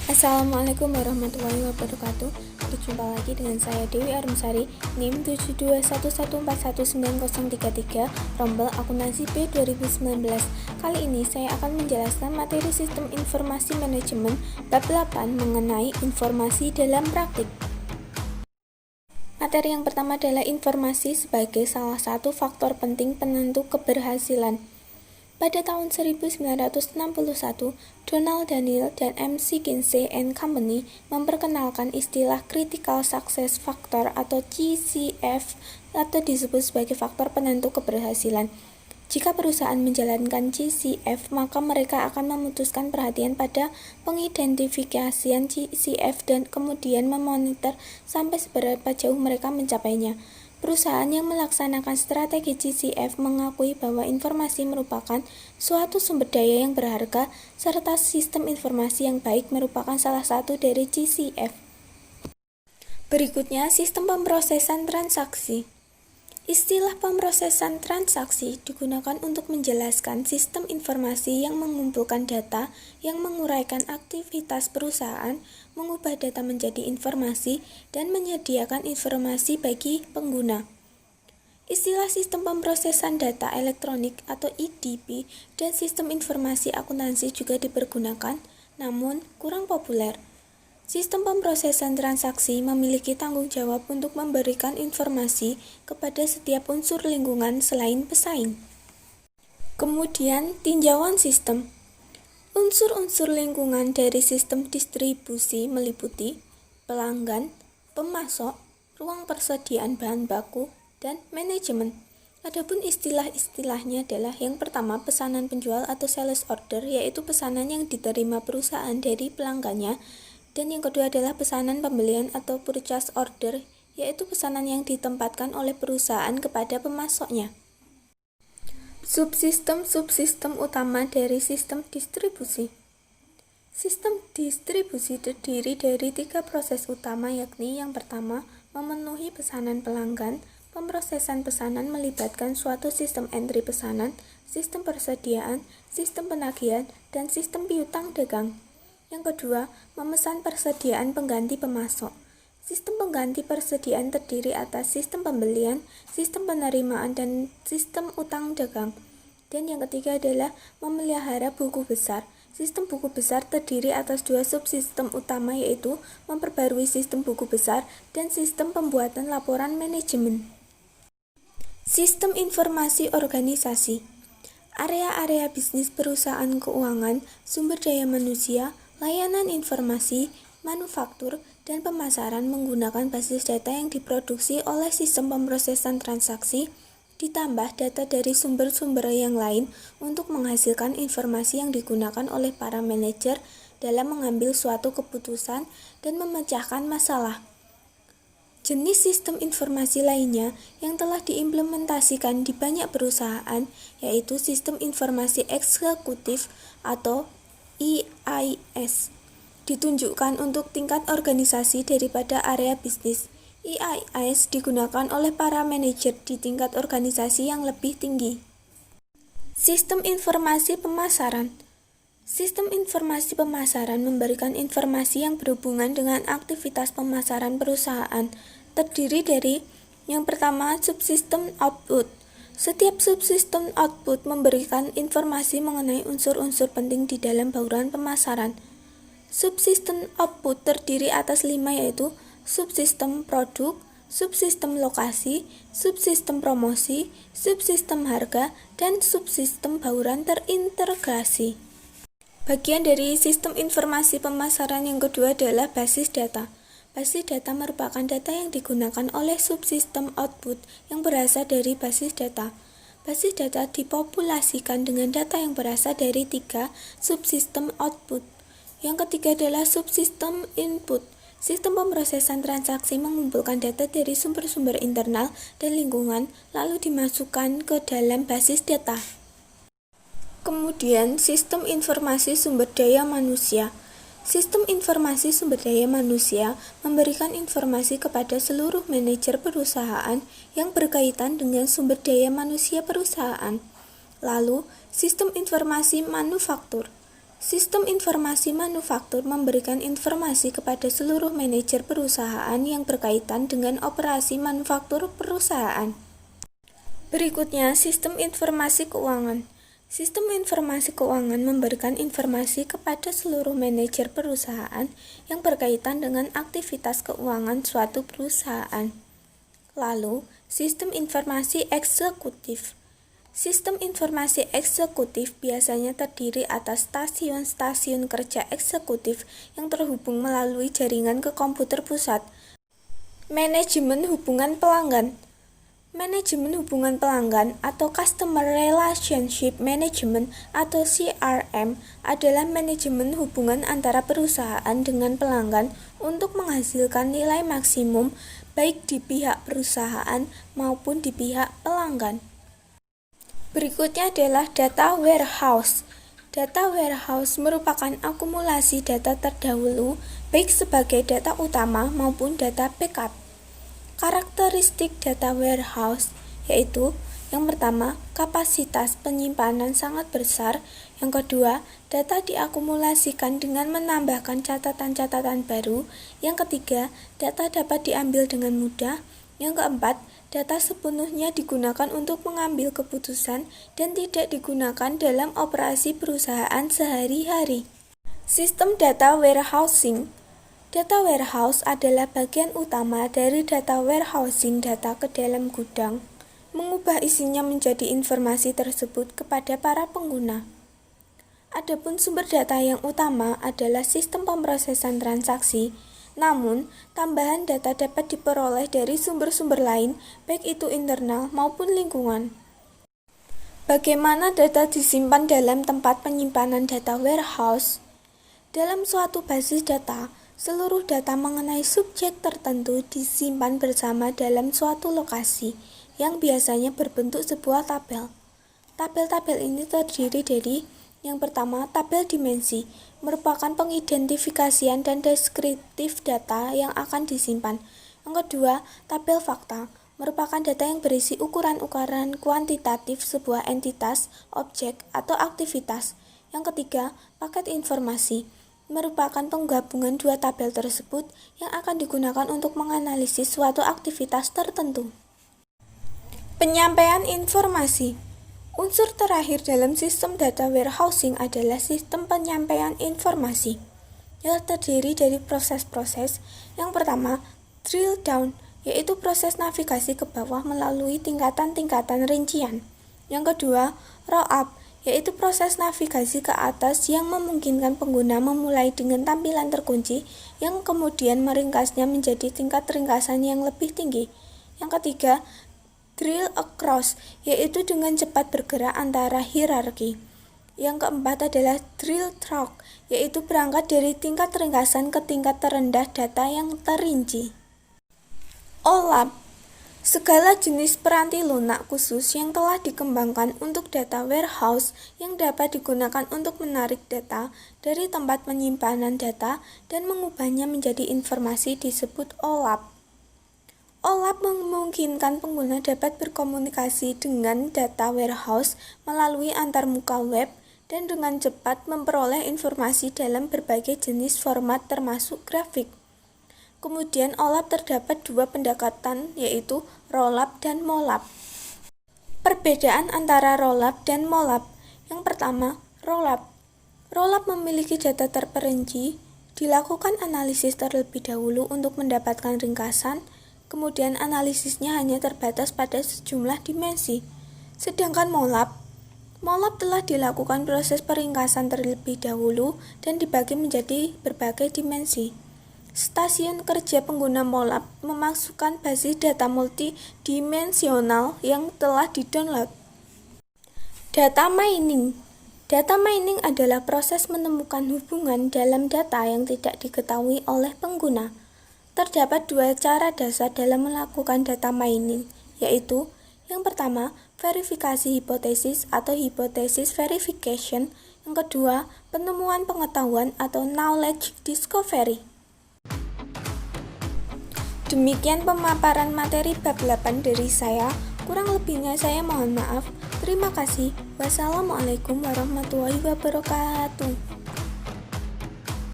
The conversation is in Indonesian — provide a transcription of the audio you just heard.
Assalamualaikum warahmatullahi wabarakatuh. Berjumpa lagi dengan saya Dewi Arumsari, NIM 72111419033, Rombel Akuntansi B 2019. Kali ini saya akan menjelaskan materi Sistem Informasi Manajemen bab 8 mengenai informasi dalam praktik. Materi yang pertama adalah informasi sebagai salah satu faktor penting penentu keberhasilan. Pada tahun 1961, Donald Daniel dan McKinsey & Company memperkenalkan istilah Critical Success Factor atau CCF atau disebut sebagai faktor penentu keberhasilan. Jika perusahaan menjalankan CCF, maka mereka akan memutuskan perhatian pada pengidentifikasian CCF dan kemudian memonitor sampai seberapa jauh mereka mencapainya. Perusahaan yang melaksanakan strategi CCF mengakui bahwa informasi merupakan suatu sumber daya yang berharga, serta sistem informasi yang baik merupakan salah satu dari CCF. Berikutnya, sistem pemrosesan transaksi. Istilah pemrosesan transaksi digunakan untuk menjelaskan sistem informasi yang mengumpulkan data, yang menguraikan aktivitas perusahaan, mengubah data menjadi informasi, dan menyediakan informasi bagi pengguna. Istilah sistem pemrosesan data elektronik atau EDP dan sistem informasi akuntansi juga dipergunakan, namun kurang populer. Sistem pemrosesan transaksi memiliki tanggung jawab untuk memberikan informasi kepada setiap unsur lingkungan selain pesaing. Kemudian, tinjauan sistem. Unsur-unsur lingkungan dari sistem distribusi meliputi pelanggan, pemasok, ruang persediaan bahan baku, dan manajemen. Adapun istilah-istilahnya adalah yang pertama pesanan penjual atau sales order, yaitu pesanan yang diterima perusahaan dari pelanggannya, dan yang kedua adalah pesanan pembelian atau purchase order, yaitu pesanan yang ditempatkan oleh perusahaan kepada pemasoknya. Subsistem utama dari sistem distribusi. Sistem distribusi terdiri dari 3 proses utama, yakni yang pertama, memenuhi pesanan pelanggan. Pemrosesan pesanan melibatkan suatu sistem entry pesanan, sistem persediaan, sistem penagihan, dan sistem piutang dagang. Yang kedua, memesan persediaan pengganti pemasok. Sistem pengganti persediaan terdiri atas sistem pembelian, sistem penerimaan, dan sistem utang dagang. Dan yang ketiga adalah memelihara buku besar. Sistem buku besar terdiri atas 2 subsistem utama, yaitu memperbarui sistem buku besar dan sistem pembuatan laporan manajemen. Sistem informasi organisasi. Area-area bisnis perusahaan keuangan, sumber daya manusia, layanan informasi, manufaktur, dan pemasaran menggunakan basis data yang diproduksi oleh sistem pemrosesan transaksi, ditambah data dari sumber-sumber yang lain untuk menghasilkan informasi yang digunakan oleh para manajer dalam mengambil suatu keputusan dan memecahkan masalah. Jenis sistem informasi lainnya yang telah diimplementasikan di banyak perusahaan yaitu sistem informasi eksekutif atau EIS, ditunjukkan untuk tingkat organisasi daripada area bisnis. EIS digunakan oleh para manajer di tingkat organisasi yang lebih tinggi. Sistem informasi pemasaran. Sistem informasi pemasaran memberikan informasi yang berhubungan dengan aktivitas pemasaran perusahaan, terdiri dari yang pertama, subsistem output. Setiap subsistem output memberikan informasi mengenai unsur-unsur penting di dalam bauran pemasaran. Subsistem output terdiri atas 5, yaitu subsistem produk, subsistem lokasi, subsistem promosi, subsistem harga, dan subsistem bauran terintegrasi. Bagian dari sistem informasi pemasaran yang kedua adalah basis data. Basis data merupakan data yang digunakan oleh subsistem output yang berasal dari basis data. Basis data dipopulasikan dengan data yang berasal dari 3 subsistem output. Yang ketiga adalah subsistem input. Sistem pemrosesan transaksi mengumpulkan data dari sumber-sumber internal dan lingkungan lalu dimasukkan ke dalam basis data. Kemudian, sistem informasi sumber daya manusia. Sistem informasi sumber daya manusia memberikan informasi kepada seluruh manajer perusahaan yang berkaitan dengan sumber daya manusia perusahaan. Lalu, sistem informasi manufaktur. Sistem informasi manufaktur memberikan informasi kepada seluruh manajer perusahaan yang berkaitan dengan operasi manufaktur perusahaan. Berikutnya, sistem informasi keuangan. Sistem informasi keuangan memberikan informasi kepada seluruh manajer perusahaan yang berkaitan dengan aktivitas keuangan suatu perusahaan. Lalu, sistem informasi eksekutif. Sistem informasi eksekutif biasanya terdiri atas stasiun-stasiun kerja eksekutif yang terhubung melalui jaringan ke komputer pusat. Manajemen hubungan pelanggan. Manajemen hubungan pelanggan atau Customer Relationship Management atau CRM adalah manajemen hubungan antara perusahaan dengan pelanggan untuk menghasilkan nilai maksimum baik di pihak perusahaan maupun di pihak pelanggan. Berikutnya adalah data warehouse. Data warehouse merupakan akumulasi data terdahulu baik sebagai data utama maupun data backup. Karakteristik data warehouse yaitu yang pertama, kapasitas penyimpanan sangat besar. Yang kedua, data diakumulasikan dengan menambahkan catatan-catatan baru. Yang ketiga, data dapat diambil dengan mudah. Yang keempat, data sepenuhnya digunakan untuk mengambil keputusan dan tidak digunakan dalam operasi perusahaan sehari-hari. Sistem data warehousing. Data warehouse adalah bagian utama dari data warehousing data ke dalam gudang, mengubah isinya menjadi informasi tersebut kepada para pengguna. Adapun sumber data yang utama adalah sistem pemrosesan transaksi, namun tambahan data dapat diperoleh dari sumber-sumber lain, baik itu internal maupun lingkungan. Bagaimana data disimpan dalam tempat penyimpanan data warehouse? Dalam suatu basis data, seluruh data mengenai subjek tertentu disimpan bersama dalam suatu lokasi yang biasanya berbentuk sebuah tabel. Tabel-tabel ini terdiri dari yang pertama, tabel dimensi, merupakan pengidentifikasian dan deskriptif data yang akan disimpan. Yang kedua, tabel fakta, merupakan data yang berisi ukuran-ukuran kuantitatif sebuah entitas, objek, atau aktivitas. Yang ketiga, paket informasi, merupakan penggabungan dua tabel tersebut yang akan digunakan untuk menganalisis suatu aktivitas tertentu. Penyampaian informasi. Unsur terakhir dalam sistem data warehousing adalah sistem penyampaian informasi, yang terdiri dari proses-proses. Yang pertama, drill down, yaitu proses navigasi ke bawah melalui tingkatan-tingkatan rincian. Yang kedua, roll up, yaitu proses navigasi ke atas yang memungkinkan pengguna memulai dengan tampilan terkunci yang kemudian meringkasnya menjadi tingkat ringkasan yang lebih tinggi. Yang ketiga, drill across, yaitu dengan cepat bergerak antara hierarki. Yang keempat adalah drill through, yaitu berangkat dari tingkat ringkasan ke tingkat terendah data yang terinci. OLAP, segala jenis peranti lunak khusus yang telah dikembangkan untuk data warehouse yang dapat digunakan untuk menarik data dari tempat penyimpanan data dan mengubahnya menjadi informasi disebut OLAP. OLAP memungkinkan pengguna dapat berkomunikasi dengan data warehouse melalui antarmuka web dan dengan cepat memperoleh informasi dalam berbagai jenis format termasuk grafik. Kemudian OLAP terdapat dua pendekatan yaitu rollup dan mollup. Perbedaan antara rollup dan mollup. Yang pertama, rollup. Rollup memiliki data terperinci, dilakukan analisis terlebih dahulu untuk mendapatkan ringkasan, kemudian analisisnya hanya terbatas pada sejumlah dimensi. Sedangkan mollup telah dilakukan proses peringkasan terlebih dahulu dan dibagi menjadi berbagai dimensi. Stasiun kerja pengguna mollup memasukkan basis data multidimensional yang telah didownload. Data mining. Data mining adalah proses menemukan hubungan dalam data yang tidak diketahui oleh pengguna. Terdapat dua cara dasar dalam melakukan data mining, yaitu yang pertama, verifikasi hipotesis atau hypothesis verification. Yang kedua, penemuan pengetahuan atau knowledge discovery. Demikian pemaparan materi bab 8 dari saya. Kurang lebihnya saya mohon maaf. Terima kasih. Wassalamualaikum warahmatullahi wabarakatuh.